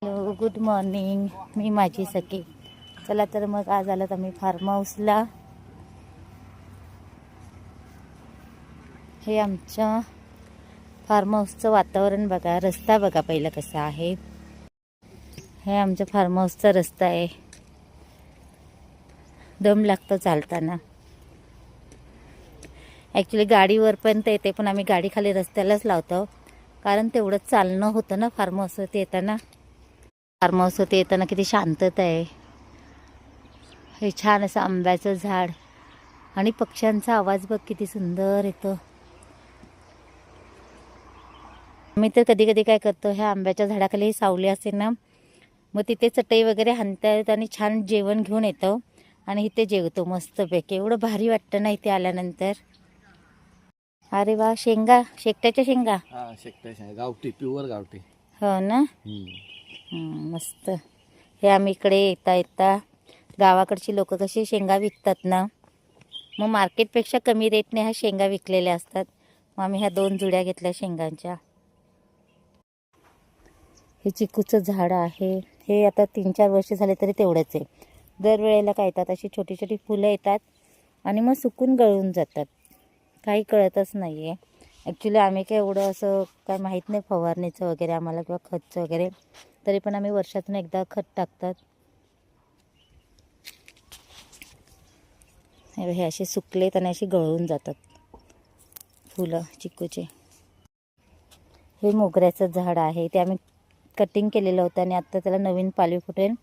Hello good morning, मी माझी सखी. चला तर मग आज आलात आम्ही फार्म हाऊसला. हे आमच्या फार्म हाऊसचं वातावरण बघा, रस्ता बघा पहिला कसा आहे. हे आमच्या फार्म हाऊसचा रस्ता आहे. दम लागतो चालताना. ॲक्च्युली गाडीवर पण येते, पण आम्ही गाडी खाली रस्त्यालाच लावतो, कारण तेवढंच चालणं होतं ना. फार्म हाऊसवरती येताना किती शांतता आहे. हे छान असं आंब्याचं झाड आणि पक्ष्यांचा आवाज बघ किती सुंदर येतो. मी तर कधी कधी काय करतो, ह्या आंब्याच्या झाडाखाली सावली असते ना, मग तिथे चटई वगैरे हाणतात आणि छान जेवण घेऊन येतो आणि इथे जेवतो मस्तपैकी. एवढं भारी वाटतं ना इथे आल्यानंतर. अरे वा, शेंगा, शेकट्याच्या शेंगा. शेकट्याच्या गावठी, प्युअर गावठी. हो ना. मस्त. हे आम्ही इकडे येता गावाकडची लोक कशी शेंगा विकतात ना, मग मार्केटपेक्षा कमी रेटने ह्या शेंगा विकलेल्या असतात. मग आम्ही ह्या 2 जुड्या घेतल्या शेंगांच्या. हे चिकूचं झाड आहे. हे आता 3-4 वर्ष झाले तरी तेवढंच आहे. दरवेळेला काय येतात, अशी छोटी छोटी फुलं येतात आणि मग सुकून गळून जातात. काही कळतच नाही आहे. ॲक्च्युली आम्ही काय एवढं असं काय माहीत नाही फवारणीचं वगैरे आम्हाला, किंवा खतचं वगैरे. तरी पण आम्ही वर्षातून एकदा खत टाकतात. हे असे सुकलेत आणि असे गळून जातात फुलं चिकूचे. हे मोगऱ्याचं झाड आहे. ते आम्ही कटिंग केलेलं होतं आणि आत्ता त्याला नवीन पालवी फुटेल,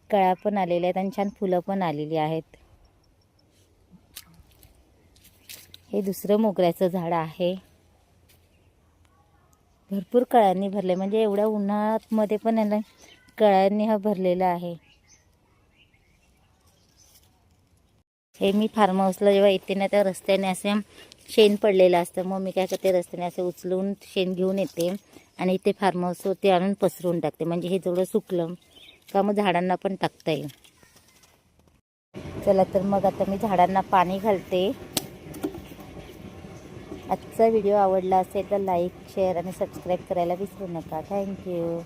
कळ्या पण आलेल्या आहेत आणि छान फुलं पण आलेली आहेत. हे दुसरं मोगऱ्याचं झाड आहे. भरपूर कळ्यांनी भरले, म्हणजे एवढ्या उन्हाळ्यामध्ये पण याला कळ्यांनी हा भरलेला आहे. हे मी फार्म हाऊसला जेव्हा येते ना, त्या रस्त्याने असे शेण पडलेलं असतं. मग मी काय करते, रस्त्याने असे उचलून शेण घेऊन येते आणि इथे फार्म हाऊसवरती आणून पसरून टाकते. म्हणजे हे जेवढं सुकलं का मग झाडांना पण टाकता येईल. चला तर मग आता मी झाडांना पाणी घालते. आजचा व्हिडिओ आवडला असेल तर लाईक, शेअर आणि सबस्क्राईब करायला विसरू नका. थँक्यू.